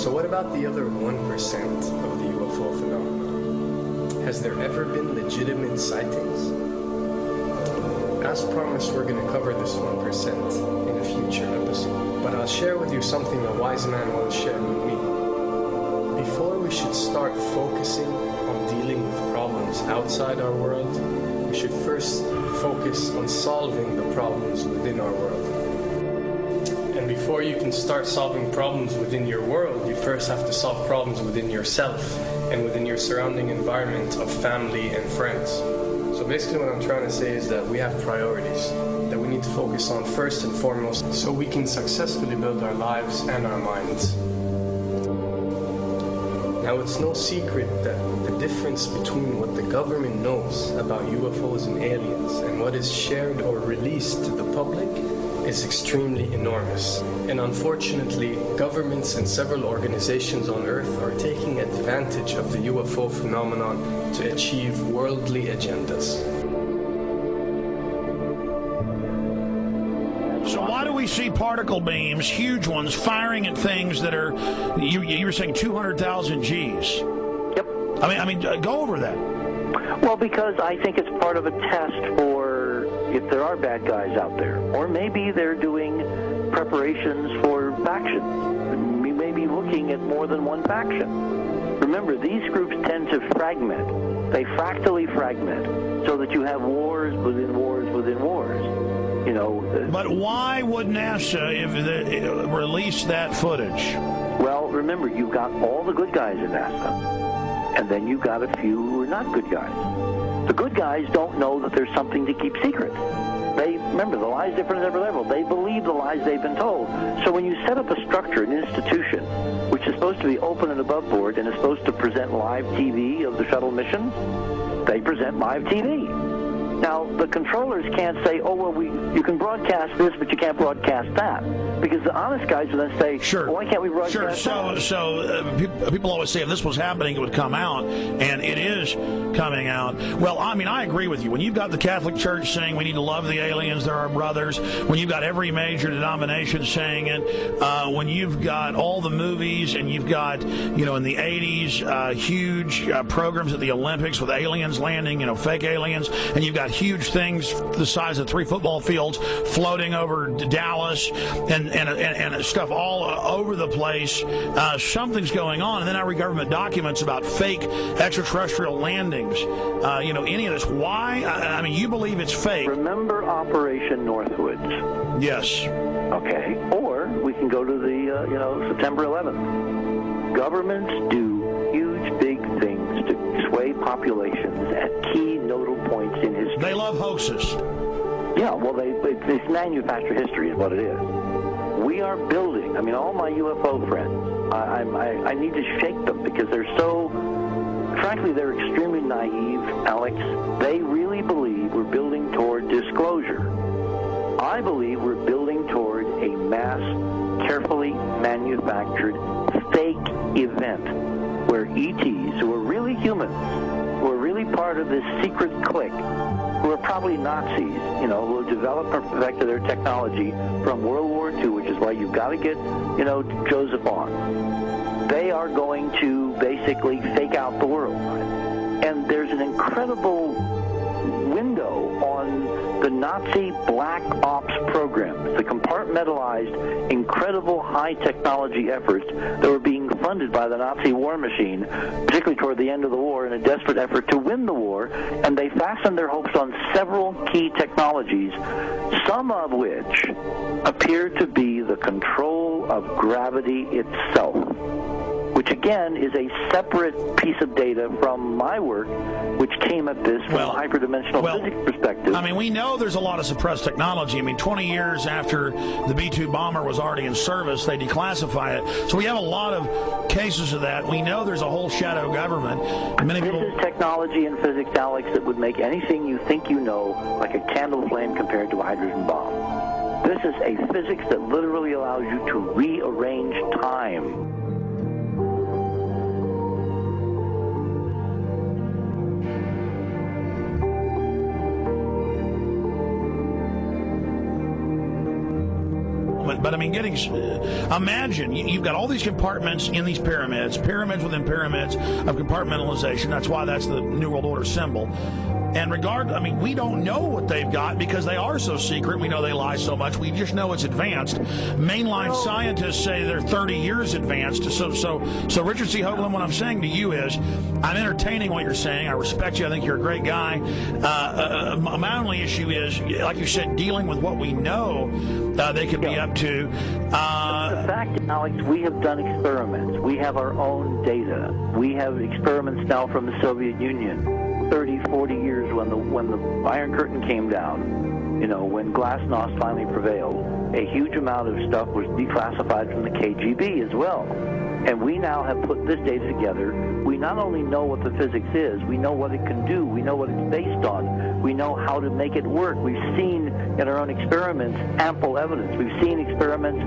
So what about the other 1% of the UFO phenomenon? Has there ever been legitimate sightings? As promised, we're going to cover this 1% in a future episode. But I'll share with you something a wise man once shared with me. Before we should start focusing on dealing with problems outside our world, we should first focus on solving the problems within our world. And before you can start solving problems within your world, you first have to solve problems within yourself and within your surrounding environment of family and friends. So basically what I'm trying to say is that we have priorities that we need to focus on first and foremost so we can successfully build our lives and our minds. Now, it's no secret that the difference between what the government knows about UFOs and aliens and what is shared or released to the public is extremely enormous. And unfortunately, governments and several organizations on Earth are taking advantage of the UFO phenomenon to achieve worldly agendas. We see particle beams, huge ones, firing at things that are, you were saying 200,000 Gs. Yep. I mean, go over that. Well, because I think it's part of a test for if there are bad guys out there. Or maybe they're doing preparations for faction. We may be looking at more than one faction. Remember, these groups tend to fragment. They fractally fragment so that you have wars within wars within wars. You know, but why would NASA release that footage? Well, remember, you've got all the good guys in NASA, and then you've got a few who are not good guys. The good guys don't know that there's something to keep secret. Remember, the lie's different at every level. They believe the lies they've been told. So when you set up a structure, an institution, which is supposed to be open and above board and is supposed to present live TV of the shuttle missions, they present live TV. Now, the controllers can't say, oh, well, you can broadcast this, but you can't broadcast that. Because the honest guys will then say, sure. Well, why can't we broadcast that? So people always say if this was happening, it would come out, and it is coming out. Well, I mean, I agree with you. When you've got the Catholic Church saying we need to love the aliens, they're our brothers, when you've got every major denomination saying it, when you've got all the movies, and you've got, in the 80s, huge programs at the Olympics with aliens landing, fake aliens, and you've got huge things the size of 3 football fields floating over Dallas and stuff all over the place. Something's going on. And then I read government documents about fake extraterrestrial landings. Any of this. Why? I mean, you believe it's fake. Remember Operation Northwoods? Yes. Okay. Or we can go to the, September 11th. Governments do huge, big things to sway populations at key nodal points in history. They love hoaxes. Yeah, well, it's manufactured history is what it is. We are building, all my UFO friends, I need to shake them because they're so, frankly, they're extremely naive, Alex. They really believe we're building toward disclosure. I believe we're building toward a mass, carefully manufactured fake event where ETs, who are really humans, who are really part of this secret clique, who are probably Nazis, who have developed or perfected their technology from World War II, which is why you've got to get, Joseph on. They are going to basically fake out the world. And there's an incredible window on the Nazi black ops programs, the compartmentalized, incredible high technology efforts that were being funded by the Nazi war machine, particularly toward the end of the war in a desperate effort to win the war, and they fastened their hopes on several key technologies, some of which appear to be the control of gravity itself, which again is a separate piece of data from my work, which came at this from a hyperdimensional physics perspective. We know there's a lot of suppressed technology. 20 years after the B-2 bomber was already in service, they declassify it. So we have a lot of cases of that. We know there's a whole shadow government. This is technology in physics, Alex, that would make anything you think you know like a candle flame compared to a hydrogen bomb. This is a physics that literally allows you to rearrange time. But I mean, imagine you've got all these compartments in these pyramids within pyramids of compartmentalization. That's why that's the New World Order symbol. And we don't know what they've got because they are so secret. We know they lie so much. We just know it's advanced. Mainline scientists say they're 30 years advanced. So Richard C. Hoagland, what I'm saying to you is, I'm entertaining what you're saying. I respect you. I think you're a great guy. My only issue is, like you said, dealing with what we know they could be up to. The fact, Alex, we have done experiments. We have our own data. We have experiments now from the Soviet Union. 30, 40 years when the Iron Curtain came down, when glasnost finally prevailed, a huge amount of stuff was declassified from the KGB as well. And we now have put this data together. We not only know what the physics is, we know what it can do, we know what it's based on, we know how to make it work. We've seen in our own experiments ample evidence. We've seen experiments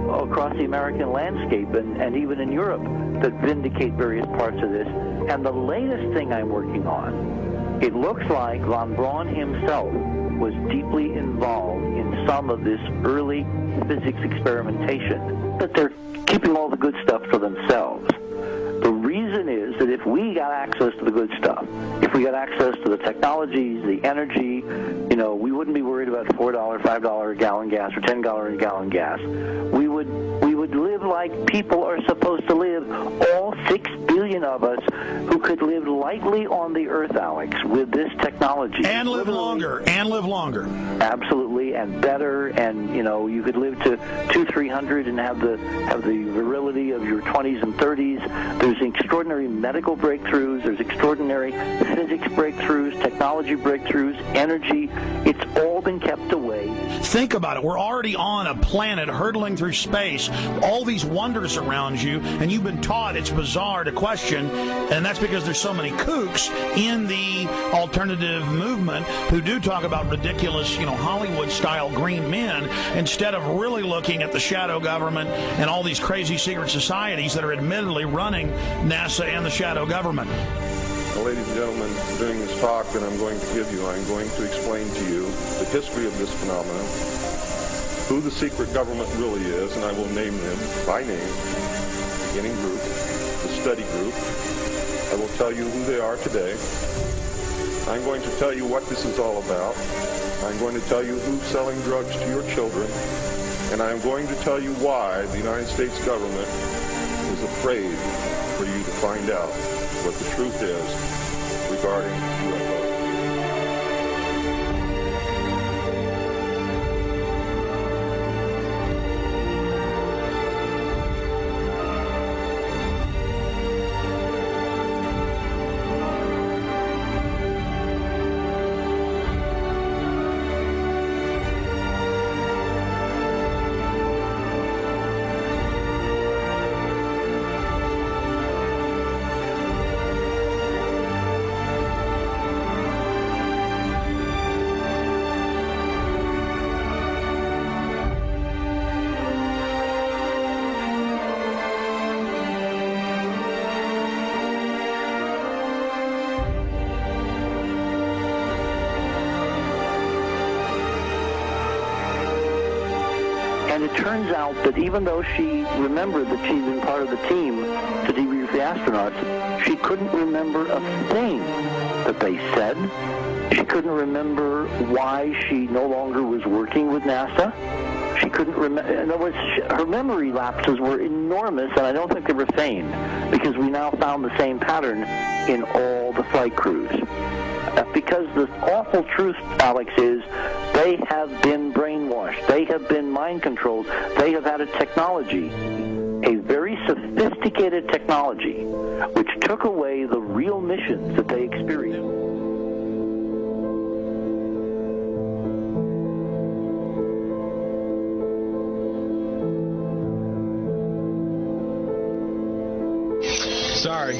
across the American landscape and even in Europe that vindicate various parts of this. And the latest thing I'm working on, it looks like von Braun himself was deeply involved in some of this early physics experimentation, but they're keeping all the good stuff for themselves. The reason is that if we got access to the good stuff, if we got access to the technologies, the energy, we wouldn't be worried about $4, $5 a gallon gas or $10 a gallon gas. We would live like people are supposed to live, all 6 billion of us who could live lightly on the earth, Alex, with this technology. And live longer. Absolutely, and better, and you could live to 200-300 and have the virility of your 20s and 30s. There's extraordinary medical breakthroughs, there's extraordinary physics breakthroughs, technology breakthroughs, energy. It's all been kept away. Think about it. We're already on a planet hurtling through space, all these wonders around you, and you've been taught it's bizarre to question, and that's because there's so many kooks in the alternative movement who do talk about ridiculous, Hollywood-style green men, instead of really looking at the shadow government and all these crazy secret societies that are admittedly running NASA and the shadow government. Well, ladies and gentlemen, during this talk that I'm going to give you, I'm going to explain to you the history of this phenomenon, who the secret government really is, and I will name them by name, the beginning group, the study group. I will tell you who they are today. I'm going to tell you what this is all about. I'm going to tell you who's selling drugs to your children, and I'm going to tell you why the United States government is afraid for you to find out what the truth is regarding UFOs. And it turns out that even though she remembered that she'd been part of the team to debrief the astronauts, she couldn't remember a thing that they said. She couldn't remember why she no longer was working with NASA. She couldn't remember. In other words, her memory lapses were enormous, and I don't think they were feigned, because we now found the same pattern in all the flight crews. Because the awful truth, Alex, is they have been brainwashed. They have been mind controlled. They have had a technology, a very sophisticated technology, which took away the real missions that they experienced. Sorry.